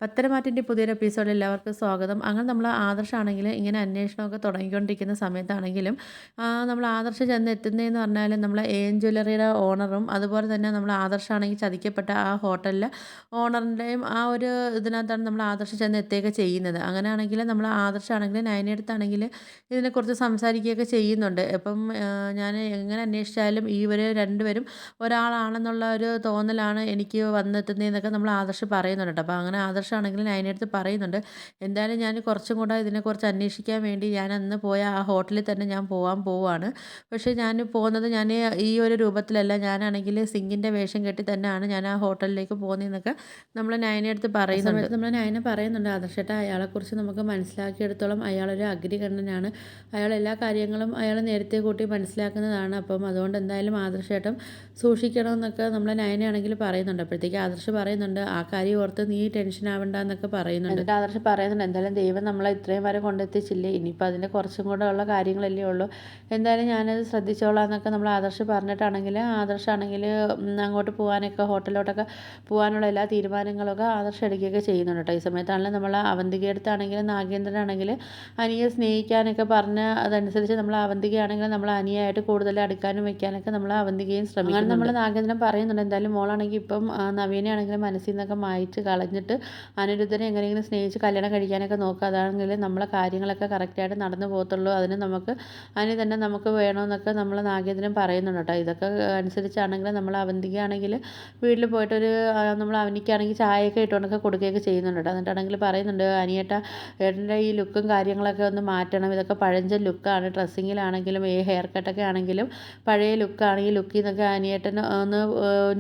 പത്തരമാറ്റിൻ്റെ പുതിയൊരു എപ്പിസോഡിൽ എല്ലാവർക്കും സ്വാഗതം. അങ്ങനെ നമ്മൾ ആദർശാണെങ്കിൽ ഇങ്ങനെ അന്വേഷണമൊക്കെ തുടങ്ങിക്കൊണ്ടിരിക്കുന്ന സമയത്താണെങ്കിലും നമ്മൾ ആദർശ് ചെന്ന് എത്തുന്നതെന്ന് പറഞ്ഞാൽ നമ്മൾ ജ്വല്ലറിയുടെ ഓണറും അതുപോലെ തന്നെ നമ്മൾ ആദർശാണെങ്കിൽ ചതിക്കപ്പെട്ട ആ ഹോട്ടലിലെ ഓണറിൻ്റെയും ആ ഒരു ഇതിനകത്താണ് നമ്മൾ ആദർശ് ചെന്ന് എത്തുകയൊക്കെ ചെയ്യുന്നത്. അങ്ങനെയാണെങ്കിൽ നമ്മൾ ആദർശാണെങ്കിൽ നയനടുത്താണെങ്കിൽ ഇതിനെക്കുറിച്ച് സംസാരിക്കുകയൊക്കെ ചെയ്യുന്നുണ്ട്. ഇപ്പം ഞാൻ എങ്ങനെ അന്വേഷിച്ചാലും ഇവർ രണ്ടുപേരും ഒരാളാണെന്നുള്ള ഒരു തോന്നലാണ് എനിക്ക് വന്നെത്തുന്നതെന്നൊക്കെ നമ്മൾ ആദർശ് പറയുന്നുണ്ട് കേട്ടോ. അപ്പോൾ അങ്ങനെ ആദർശാണെങ്കിൽ അതിനടുത്ത് പറയുന്നുണ്ട്, എന്തായാലും ഞാൻ കുറച്ചും കൂടെ ഇതിനെക്കുറിച്ച് അന്വേഷിക്കാൻ വേണ്ടി ഞാൻ അന്ന് പോയ ആ ഹോട്ടലിൽ തന്നെ ഞാൻ പോകാൻ പോവുകയാണ്. പക്ഷേ ഞാൻ പോകുന്നത് ഞാൻ ഈ ഒരു രൂപത്തിലല്ല, ഞാനാണെങ്കിൽ സിങ്കിൻ്റെ വേഷം കെട്ടി തന്നെയാണ് ഞാൻ ആ ഹോട്ടലിലേക്ക് പോകുന്നതെന്നൊക്കെ നമ്മൾ നയനടുത്ത് പറയുന്നുണ്ട്. നമ്മൾ നയന പറയുന്നുണ്ട്, ആദർശേട്ട അയാളെക്കുറിച്ച് നമുക്ക് മനസ്സിലാക്കിയെടുത്തോളം അയാളൊരു അഗ്രകണ്ണനാണ്, അയാൾ എല്ലാ കാര്യങ്ങളും അയാൾ നേരത്തെ കൂട്ടി മനസ്സിലാക്കുന്നതാണ്. അപ്പം അതുകൊണ്ട് എന്തായാലും ആദർശേട്ടൻ സൂക്ഷിക്കണമെന്നൊക്കെ നമ്മൾ നയനയാണെങ്കിൽ പറയുന്നുണ്ട്. അപ്പോഴത്തേക്ക് ആദർശ് പറയുന്നുണ്ട്, ആ കാര്യം ഓർത്ത് നീ ടെൻഷൻ ആവണ്ട എന്നൊക്കെ പറയുന്നുണ്ട്. എന്നിട്ട് ആദർശ് പറയുന്നുണ്ട്, എന്തായാലും ദൈവം നമ്മളെ ഇത്രയും വരെ കൊണ്ടെത്തിച്ചില്ലേ, ഇനിയിപ്പോൾ അതിൻ്റെ കുറച്ചും കൂടെ ഉള്ള കാര്യങ്ങളല്ലേ ഉള്ളൂ, എന്തായാലും ഞാനത് ശ്രദ്ധിച്ചോളാം എന്നൊക്കെ നമ്മൾ ആദർശ് പറഞ്ഞിട്ടാണെങ്കിൽ ആദർശാണെങ്കിൽ അങ്ങോട്ട് പോകാനൊക്കെ ഹോട്ടലിലോട്ടൊക്കെ പോകാനുള്ള എല്ലാ തീരുമാനങ്ങളൊക്കെ ആദർശ് എടുക്കുകയൊക്കെ ചെയ്യുന്നുണ്ട് കേട്ടോ. ഈ സമയത്താണെങ്കിലും നമ്മൾ അവന്തികയടുത്താണെങ്കിലും നാഗേന്ദ്രനാണെങ്കിൽ അനിയെ സ്നേഹിക്കാനൊക്കെ പറഞ്ഞ് അതനുസരിച്ച് നമ്മൾ അവന്തികയാണെങ്കിൽ നമ്മൾ അനിയായിട്ട് കൂടുതൽ അടുക്കാനും വയ്ക്കാനൊക്കെ നമ്മൾ അവന്തികയും ശ്രമിക്കും. നമ്മൾ നാഗേന്ദ്രൻ പറയുന്നുണ്ട്, എന്തായാലും മോളാണെങ്കിൽ ഇപ്പം നവീനയാണെങ്കിലും മനസ്സിൽ നിന്നൊക്കെ മായിച്ച് കളഞ്ഞിട്ട് അനിരുദ്ധനെ എങ്ങനെയെങ്കിലും സ്നേഹിച്ച് കല്യാണം കഴിക്കാനൊക്കെ നോക്കുക, അതാണെങ്കിൽ നമ്മളെ കാര്യങ്ങളൊക്കെ കറക്റ്റായിട്ട് നടന്നു പോകത്തുള്ളൂ, അതിന് നമുക്ക് അനി തന്നെ നമുക്ക് വേണമെന്നൊക്കെ നമ്മൾ നാഗേന്ദ്രൻ പറയുന്നുണ്ട് കേട്ടോ. ഇതൊക്കെ അനുസരിച്ചാണെങ്കിൽ നമ്മൾ അവന്തികയാണെങ്കിൽ വീട്ടിൽ പോയിട്ടൊരു നമ്മൾ അവനിക്കാണെങ്കിൽ ചായയൊക്കെ ഇട്ടുകൊണ്ടൊക്കെ കൊടുക്കുകയൊക്കെ ചെയ്യുന്നുണ്ട് കേട്ടോ. എന്നിട്ടാണെങ്കിൽ പറയുന്നുണ്ട്, അനിയേട്ട ഏട്ടൻ്റെ ഈ ലുക്കും കാര്യങ്ങളൊക്കെ ഒന്ന് മാറ്റണം, ഇതൊക്കെ പഴഞ്ചൻ ലുക്കാണ്, ഡ്രസ്സിങ്ങിലാണെങ്കിലും ഈ ഹെയർ കട്ടൊക്കെ ആണെങ്കിലും പഴയ ലുക്കാണ്, ഈ ലുക്കിൽ നിന്നൊക്കെ അനിയേട്ടൻ ഒന്ന്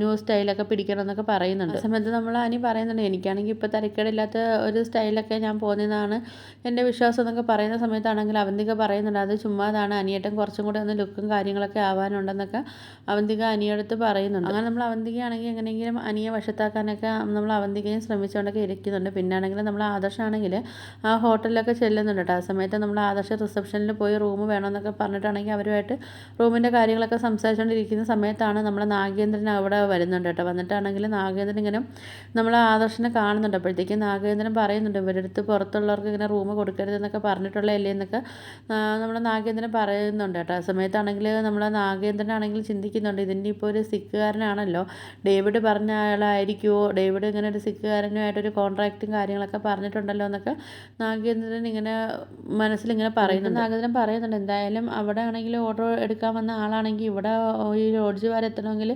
ന്യൂ സ്റ്റൈലൊക്കെ പിടിക്കണം എന്നൊക്കെ പറയുന്നുണ്ട്. ആ സമയത്ത് നമ്മൾ അനി പറയുന്നുണ്ട്, എനിക്കാണെങ്കിൽ ഇപ്പോൾ തരക്കേടില്ലാത്ത ഒരു സ്റ്റൈലൊക്കെ ഞാൻ പോകുന്നതാണ് എൻ്റെ വിശ്വാസം എന്നൊക്കെ പറയുന്ന സമയത്താണെങ്കിൽ അവന്തിക പറയുന്നുണ്ട്, അത് ചുമ്മാതാണ്, അനിയേട്ടൻ കുറച്ചും കൂടെ ഒന്ന് ലുക്കും കാര്യങ്ങളൊക്കെ ആവാനുണ്ടെന്നൊക്കെ അവന്തിക അനിയടുത്ത് പറയുന്നുണ്ട്. അങ്ങനെ നമ്മൾ അവന്തികയാണെങ്കിൽ എങ്ങനെയെങ്കിലും അനിയെ വശത്താക്കാനൊക്കെ നമ്മൾ അവന്തികയും ശ്രമിച്ചുകൊണ്ടൊക്കെ ഇരിക്കുന്നുണ്ട്. പിന്നെ ആണെങ്കിൽ നമ്മൾ ആദർശാണെങ്കിൽ ആ ഹോട്ടലിലൊക്കെ ചെല്ലുന്നുണ്ട് കേട്ടോ. ആ സമയത്ത് നമ്മൾ ആദർശ റിസപ്ഷനിൽ പോയി റൂം വേണമെന്നൊക്കെ പറഞ്ഞിട്ടാണെങ്കിൽ അവരുമായിട്ട് റൂമിൻ്റെ കാര്യങ്ങളൊക്കെ സംസാരിച്ചുകൊണ്ടിരിക്കുന്ന സമയത്താണ് നമ്മൾ നാഗേന്ദ്രൻ അവിടെ വരുന്നുണ്ട് കേട്ടോ. വന്നിട്ടാണെങ്കിൽ നാഗേന്ദ്രൻ ഇങ്ങനെ നമ്മൾ ആദർശനെ കാണുന്നുണ്ട്. അപ്പോഴത്തേക്കും നാഗേന്ദ്രൻ പറയുന്നുണ്ട്, ഇവരുടെ അടുത്ത് പുറത്തുള്ളവർക്ക് ഇങ്ങനെ റൂം കൊടുക്കരുതെന്നൊക്കെ പറഞ്ഞിട്ടുള്ളതല്ലേ എന്നൊക്കെ നമ്മുടെ നാഗേന്ദ്രൻ പറയുന്നുണ്ട് കേട്ടോ. ആ സമയത്താണെങ്കിൽ നമ്മൾ നാഗേന്ദ്രനാണെങ്കിൽ ചിന്തിക്കുന്നുണ്ട്, ഇതിൻ്റെ ഇപ്പോൾ ഒരു സിക്കുകാരനാണല്ലോ, ഡേവിഡ് പറഞ്ഞ ആളായിരിക്കുമോ, ഡേവിഡ് ഇങ്ങനെ ഒരു സിക്കുകാരനുമായിട്ടൊരു കോൺട്രാക്റ്റും കാര്യങ്ങളൊക്കെ പറഞ്ഞിട്ടുണ്ടല്ലോ എന്നൊക്കെ നാഗേന്ദ്രൻ ഇങ്ങനെ മനസ്സിലിങ്ങനെ പറയുന്നുണ്ട്. നാഗേന്ദ്രൻ പറയുന്നുണ്ട്, എന്തായാലും അവിടെ ആണെങ്കിൽ ഓർഡർ എടുക്കാൻ വന്ന ആളാണെങ്കിൽ ഇവിടെ ഈ ലോഡ്ജ് വരെ എത്തണമെങ്കിൽ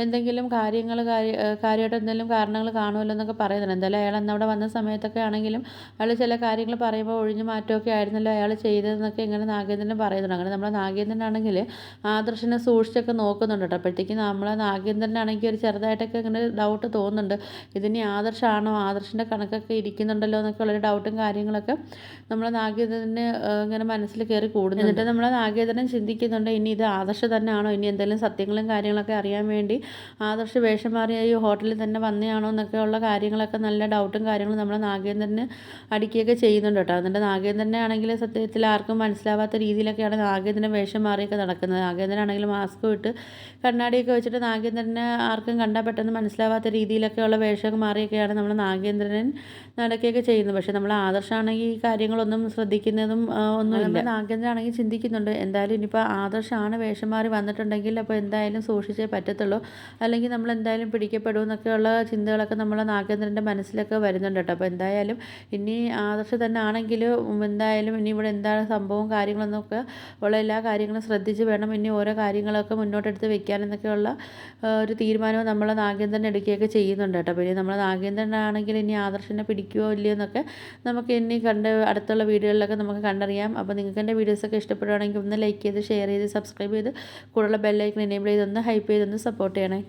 എന്തെങ്കിലും കാര്യമായിട്ട് എന്തെങ്കിലും കാരണങ്ങൾ കാണുമല്ലോ എന്നൊക്കെ പറയുന്നുണ്ട്. എന്തായാലും അയാൾ അന്ന് അവിടെ വന്ന സമയത്തൊക്കെ ആണെങ്കിലും അയാൾ ചില കാര്യങ്ങൾ പറയുമ്പോൾ ഒഴിഞ്ഞു മാറ്റമൊക്കെ ആയിരുന്നല്ലോ അയാൾ ചെയ്തതെന്നൊക്കെ ഇങ്ങനെ നാഗേന്ദ്രൻ പറയുന്നുണ്ട്. അങ്ങനെ നമ്മൾ നാഗേന്ദ്രനാണെങ്കിൽ ആദർശനെ സൂക്ഷിച്ചൊക്കെ നോക്കുന്നുണ്ട് കേട്ടോ. അപ്പോഴത്തേക്കും നമ്മളെ നാഗേന്ദ്രനാണെങ്കിൽ ഒരു ചെറുതായിട്ടൊക്കെ ഇങ്ങനെ ഡൗട്ട് തോന്നുന്നുണ്ട്, ഇതിനി ആദർശാണോ, ആദർശിൻ്റെ കണക്കൊക്കെ ഇരിക്കുന്നുണ്ടല്ലോ എന്നൊക്കെ ഉള്ളൊരു ഡൗട്ടും കാര്യങ്ങളൊക്കെ നമ്മൾ നാഗേന്ദ്രന് ഇങ്ങനെ മനസ്സിൽ കയറി കൂടുന്നു. എന്നിട്ട് നമ്മൾ നാഗേന്ദ്രൻ ചിന്തിക്കുന്നുണ്ട്, ഇനി ഇത് ആദർശ് തന്നെയാണോ, ഇനി എന്തെങ്കിലും സത്യങ്ങളും കാര്യങ്ങളൊക്കെ അറിയാൻ വേണ്ടി ആദർശ് വേഷം മാറിയ ഈ ഹോട്ടലിൽ തന്നെ വന്നതാണോ എന്നൊക്കെ ഉള്ള കാര്യങ്ങളൊക്കെ നല്ല ഡൗട്ടും കാര്യങ്ങളും നമ്മൾ നാഗേന്ദ്രന് അടിക്കുകയൊക്കെ ചെയ്യുന്നുണ്ട് കേട്ടോ. എന്നിട്ട് നാഗേന്ദ്രനെ ആണെങ്കിൽ സത്യത്തിൽ ആർക്കും മനസ്സിലാവാത്ത രീതിയിലൊക്കെയാണ് നാഗേന്ദ്രൻ വേഷം മാറിയൊക്കെ നടക്കുന്നത്. നാഗേന്ദ്രനാണെങ്കിൽ മാസ്ക് ഇട്ട് കണ്ണാടിയൊക്കെ വെച്ചിട്ട് നാഗേന്ദ്രനെ ആർക്കും കണ്ടാൽ പെട്ടെന്ന് മനസ്സിലാവാത്ത രീതിയിലൊക്കെയുള്ള വേഷം മാറിയൊക്കെയാണ് നമ്മൾ നാഗേന്ദ്രൻ നടക്കുകയൊക്കെ ചെയ്യുന്നത്. പക്ഷേ നമ്മൾ ആദർശാണെങ്കിൽ ഈ കാര്യങ്ങളൊന്നും ശ്രദ്ധിക്കുന്നതും ഒന്നുമില്ല. നാഗേന്ദ്രനാണെങ്കിൽ ചിന്തിക്കുന്നുണ്ട്, എന്തായാലും ഇനിയിപ്പോൾ ആദർശാണ് വേഷം മാറി വന്നിട്ടുണ്ടെങ്കിൽ അപ്പോൾ എന്തായാലും സൂക്ഷിച്ചേ പറ്റത്തുള്ളൂ, അല്ലെങ്കിൽ നമ്മൾ എന്തായാലും പിടിക്കപ്പെടും എന്നൊക്കെയുള്ള ചിന്തകളൊക്കെ നമ്മളെ നാഗേന്ദ്രൻ്റെ മനസ്സിലൊക്കെ വരുന്നുണ്ട് കേട്ടോ. അപ്പോൾ എന്തായാലും ഇനി ആദർശ് തന്നെ ആണെങ്കിൽ എന്തായാലും ഇനി ഇവിടെ എന്താണ് സംഭവം കാര്യങ്ങളെന്നൊക്കെ ഉള്ള എല്ലാ കാര്യങ്ങളും ശ്രദ്ധിച്ച് വേണം ഇനി ഓരോ കാര്യങ്ങളൊക്കെ മുന്നോട്ടെടുത്ത് വെക്കാനെന്നൊക്കെയുള്ള ഒരു തീരുമാനവും നമ്മളെ നാഗേന്ദ്രൻ എടുക്കുകയൊക്കെ ചെയ്യുന്നുണ്ട് കേട്ടോ. പിന്നെ നമ്മളെ നാഗേന്ദ്രനാണെങ്കിൽ ഇനി ആദർശിനെ പിടിക്കുമോ ഇല്ലയോ എന്നൊക്കെ നമുക്ക് ഇനി അടുത്തുള്ള വീഡിയോകളിലൊക്കെ നമുക്ക് കണ്ടറിയാം. അപ്പോൾ നിങ്ങൾക്ക് എൻ്റെ വീഡിയോസൊക്കെ ഇഷ്ടപ്പെടുകയാണെങ്കിൽ ഒന്ന് ലൈക്ക് ചെയ്ത് ഷെയർ ചെയ്ത് സബ്സ്ക്രൈബ് ചെയ്ത് കൂടുതലുള്ള ബെല്ലൈക്കൺ എനേബിൾ ചെയ്തൊന്ന് ഹൈപ്പ് ചെയ്തൊന്ന് സപ്പോർട്ട് ചെയ്യണേ.